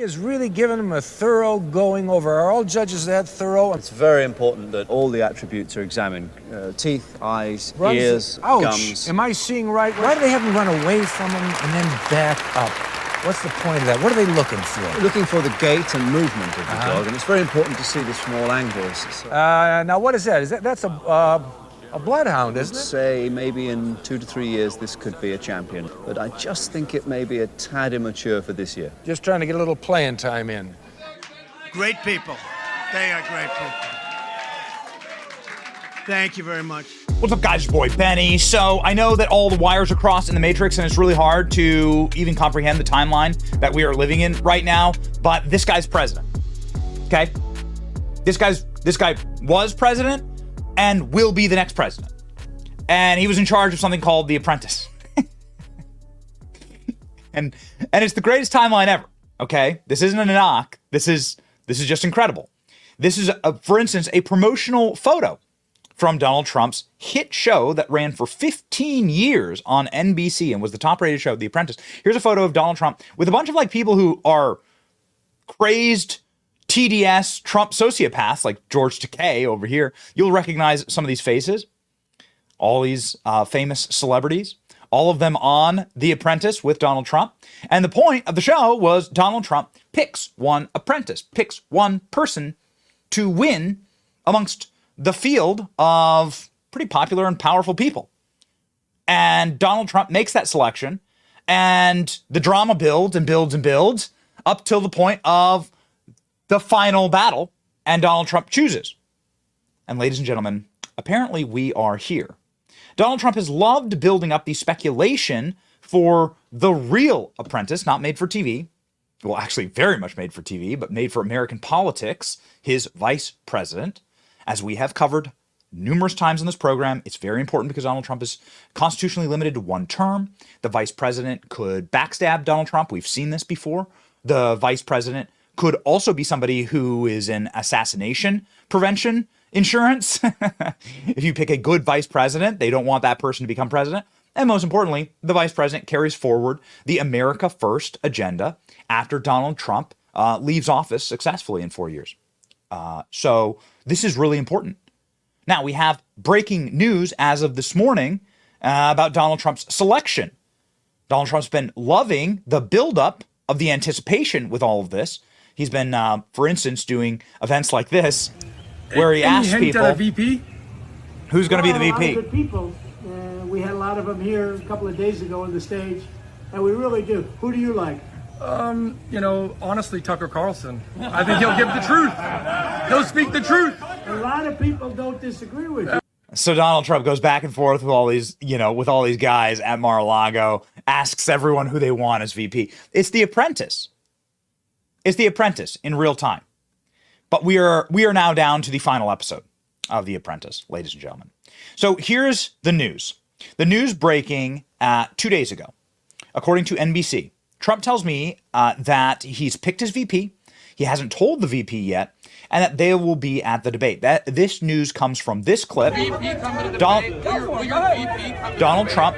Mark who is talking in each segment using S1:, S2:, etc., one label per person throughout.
S1: is really giving them a thorough going over. Are all judges that thorough?
S2: It's very important that all the attributes are examined. Teeth, eyes, ears,
S1: Ouch.
S2: gums.
S1: Am I seeing right? Why do they have them run away from them and then back up? What's the point of that? What are they looking for?
S2: They're looking for the gait and movement of the dog, and it's very important to see the small angles.
S1: Now, what is that? That's a bloodhound, isn't it?
S2: I'd say maybe in 2 to 3 years this could be a champion, but I just think it may be a tad immature for this year.
S1: Just trying to get a little playing time in.
S3: Great people. They are great people. Thank you very much.
S4: What's up, guys? Your boy Benny. So I know that all the wires are crossed in the Matrix and it's really hard to even comprehend the timeline that we are living in right now, but this guy's president, okay? This guy was president and will be the next president. And he was in charge of something called the Apprentice. and it's the greatest timeline ever, okay? This isn't a knock. This is just incredible. This is, for instance, a promotional photo from Donald Trump's hit show that ran for 15 years on NBC and was the top-rated show, The Apprentice. Here's a photo of Donald Trump with a bunch of people who are crazed TDS Trump sociopaths like George Takei over here. You'll recognize some of these faces. All these famous celebrities, all of them on The Apprentice with Donald Trump. And the point of the show was Donald Trump picks one apprentice, picks one person to win amongst the field of pretty popular and powerful people. And Donald Trump makes that selection, and the drama builds and builds and builds up till the point of the final battle, and Donald Trump chooses. And ladies and gentlemen, apparently we are here. Donald Trump has loved building up the speculation for the real Apprentice, not made for TV. Well, actually very much made for TV, but made for American politics, his vice president. As we have covered numerous times in this program, it's very important because Donald Trump is constitutionally limited to one term. The vice president could backstab Donald Trump. We've seen this before. The vice president could also be somebody who is in assassination prevention insurance. If you pick a good vice president, they don't want that person to become president. And most importantly, the vice president carries forward the America First agenda after Donald Trump leaves office successfully in 4 years. So this is really important. Now, we have breaking news as of this morning about Donald Trump's selection. Donald Trump's been loving the buildup of the anticipation with all of this. He's been, for instance, doing events like this, where he asks people, who's going to be the VP?
S5: Good people. We had a lot of them here a couple of days ago on the stage, and we really do. Who do you like?
S6: Honestly, Tucker Carlson. I think he'll give the truth. He'll speak the truth.
S5: A lot of people don't disagree with you.
S4: So Donald Trump goes back and forth with all these, with all these guys at Mar-a-Lago, asks everyone who they want as VP. It's The Apprentice. It's The Apprentice in real time. But we are now down to the final episode of The Apprentice, ladies and gentlemen. So here's the news. The news breaking 2 days ago. According to NBC, Trump tells me that he's picked his VP. He hasn't told the VP yet, and that they will be at the debate. This news comes from this clip. Donald Trump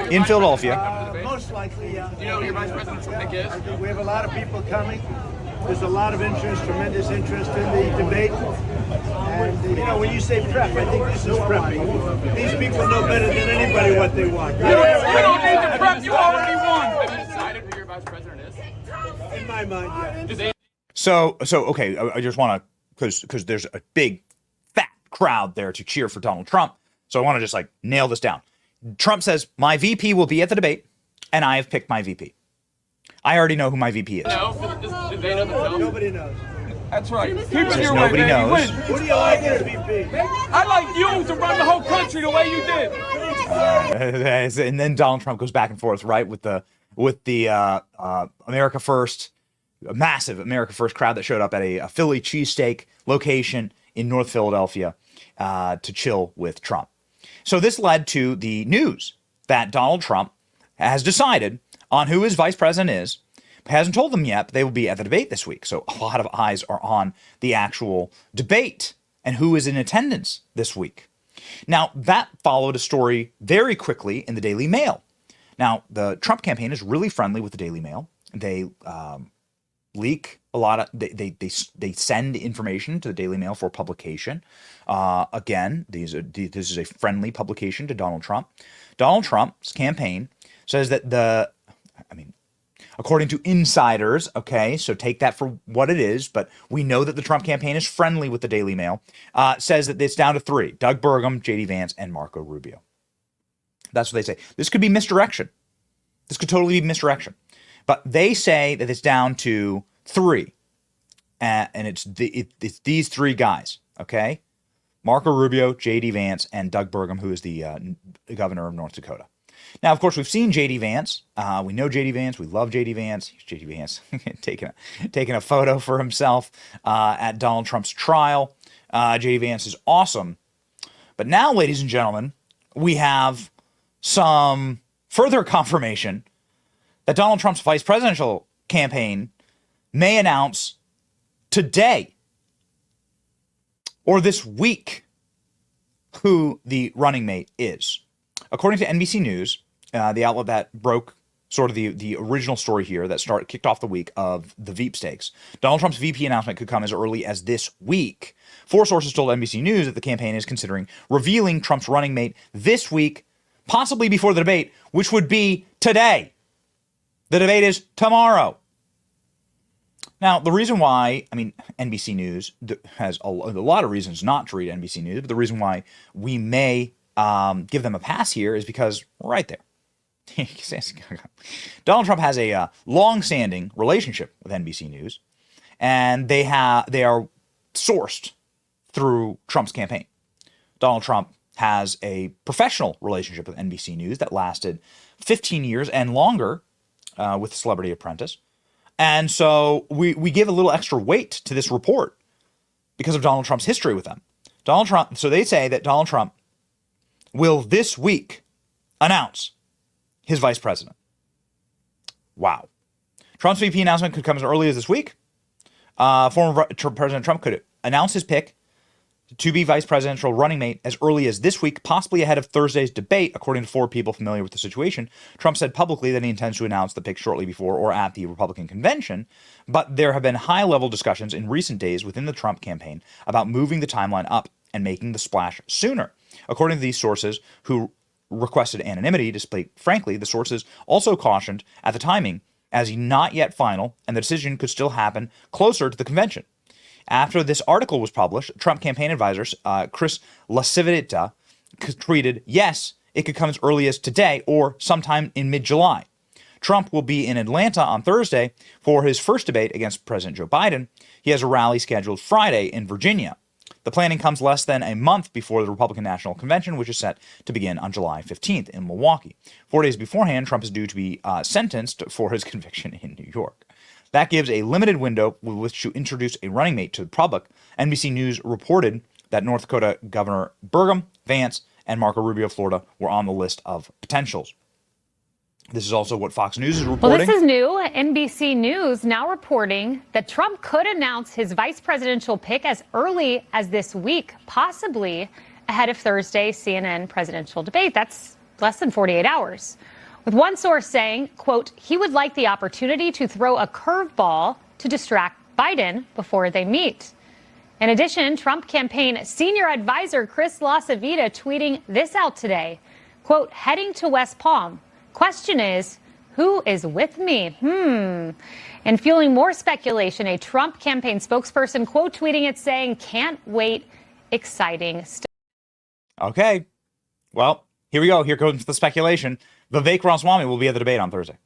S4: in Philadelphia.
S5: Most likely, yeah.
S7: Do you know who your vice president's pick is?
S5: I think we have a lot of people coming. There's a lot of interest, tremendous interest in the debate. And, when you say prep, I think this is prepping. These people know better than anybody what they want.
S7: You don't need to prep, you already won. Have you decided who your vice president is?
S5: In my mind, yeah.
S4: So okay, I just want to, because there's a big, fat crowd there to cheer for Donald Trump. So I want to just nail this down. Trump says, my VP will be at the debate, and I have picked my VP. I already know who my VP is.
S7: No, do they know themselves?
S5: Nobody knows.
S7: That's right. Keep it
S4: Says
S7: your way,
S4: nobody
S7: man. You
S4: knows.
S7: win.
S5: Who do you like as VP?
S7: I'd like you to run the whole country the way you did.
S4: And then Donald Trump goes back and forth, right, with the America First, a massive America First crowd that showed up at a Philly cheesesteak location in North Philadelphia to chill with Trump. So this led to the news that Donald Trump has decided on who his vice president is. Hasn't told them yet, but they will be at the debate this week. So a lot of eyes are on the actual debate and who is in attendance this week. Now, that followed a story very quickly in the Daily Mail. Now, the Trump campaign is really friendly with the Daily Mail. They leak a lot of they send information to the Daily Mail for publication. Again, this is a friendly publication to Donald Trump. Donald Trump's campaign says that according to insiders, okay, so take that for what it is, but we know that the Trump campaign is friendly with the Daily Mail, says that it's down to 3: Doug Burgum, J.D. Vance, and Marco Rubio. That's what they say. This could be misdirection. This could totally be misdirection. But they say that it's down to 3. And it's these 3 guys, okay? Marco Rubio, J.D. Vance, and Doug Burgum, who is the governor of North Dakota. Now, of course, we've seen J.D. Vance. We know J.D. Vance. We love J.D. Vance. Here's J.D. Vance taking a photo for himself at Donald Trump's trial. J.D. Vance is awesome. But now, ladies and gentlemen, we have some further confirmation that Donald Trump's vice presidential campaign may announce today or this week who the running mate is. According to NBC News, the outlet that broke sort of the original story here that kicked off the week of the Veep stakes, Donald Trump's VP announcement could come as early as this week. 4 sources told NBC News that the campaign is considering revealing Trump's running mate this week, possibly before the debate, which would be today. The debate is tomorrow. Now, the reason why, NBC News has a lot of reasons not to read NBC News, but the reason why we may give them a pass here is because we're right there. Donald Trump has a long-standing relationship with NBC News, and they are sourced through Trump's campaign. Donald Trump has a professional relationship with NBC News that lasted 15 years and longer with Celebrity Apprentice. And so we give a little extra weight to this report because of Donald Trump's history with them. So they say that Donald Trump will this week announce his vice president. Wow. Trump's VP announcement could come as early as this week. Former President Trump could announce his pick to be vice presidential running mate as early as this week, possibly ahead of Thursday's debate, according to 4 people familiar with the situation. Trump said publicly that he intends to announce the pick shortly before or at the Republican convention, but there have been high-level discussions in recent days within the Trump campaign about moving the timeline up and making the splash sooner. According to these sources, who requested anonymity, despite, frankly, the sources also cautioned at the timing as not yet final, and the decision could still happen closer to the convention. After this article was published, Trump campaign advisor Chris LaCivita tweeted, yes, it could come as early as today or sometime in mid-July. Trump will be in Atlanta on Thursday for his first debate against President Joe Biden. He has a rally scheduled Friday in Virginia. The planning comes less than a month before the Republican National Convention, which is set to begin on July 15th in Milwaukee. 4 days beforehand, Trump is due to be sentenced for his conviction in New York. That gives a limited window with which to introduce a running mate to the public. NBC News reported that North Dakota Governor Burgum, Vance, and Marco Rubio of Florida were on the list of potentials. This is also what Fox News is reporting.
S8: Well, this is new. NBC News now reporting that Trump could announce his vice presidential pick as early as this week, possibly ahead of Thursday's CNN presidential debate. That's less than 48 hours. With one source saying, quote, he would like the opportunity to throw a curveball to distract Biden before they meet. In addition, Trump campaign senior advisor Chris LaCivita tweeting this out today, quote, heading to West Palm. Question is, who is with me? And fueling more speculation, a Trump campaign spokesperson quote tweeting it saying, can't wait, exciting stuff.
S4: Okay, well, here we go. Here comes the speculation. Vivek Ramaswamy will be at the debate on Thursday.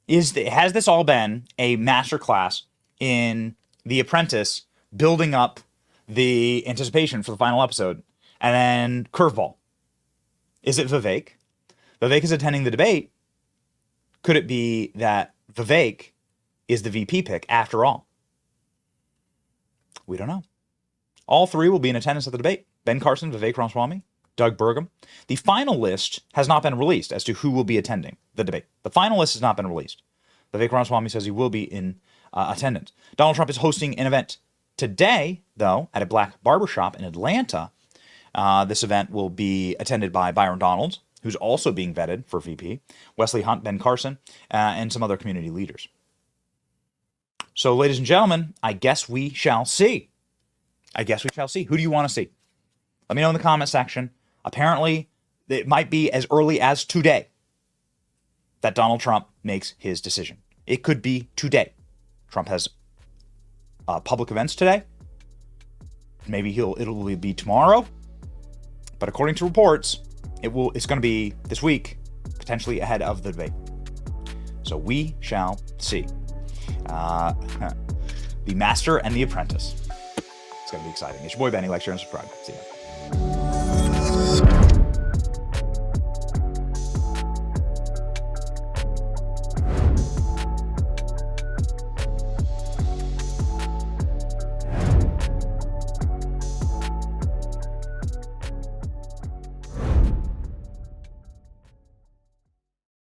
S4: Has this all been a masterclass in The Apprentice building up the anticipation for the final episode and then curveball? Is it Vivek? Vivek is attending the debate. Could it be that Vivek is the VP pick after all? We don't know. All 3 will be in attendance at the debate. Ben Carson, Vivek Ramaswamy, Doug Burgum. The final list has not been released as to who will be attending the debate. The final list has not been released. Vivek Ramaswamy says he will be in attendance. Donald Trump is hosting an event today, though, at a black barbershop in Atlanta. This event will be attended by Byron Donalds, who's also being vetted for VP, Wesley Hunt, Ben Carson, and some other community leaders. So, ladies and gentlemen, I guess we shall see. I guess we shall see. Who do you want to see? Let me know in the comment section. Apparently, it might be as early as today that Donald Trump makes his decision. It could be today. Trump has public events today. Maybe it'll be tomorrow. But according to reports, it's going to be this week, potentially ahead of the debate. So we shall see. The Master and the Apprentice. It's going to be exciting. It's your boy Benny. Like, share, and subscribe. See ya.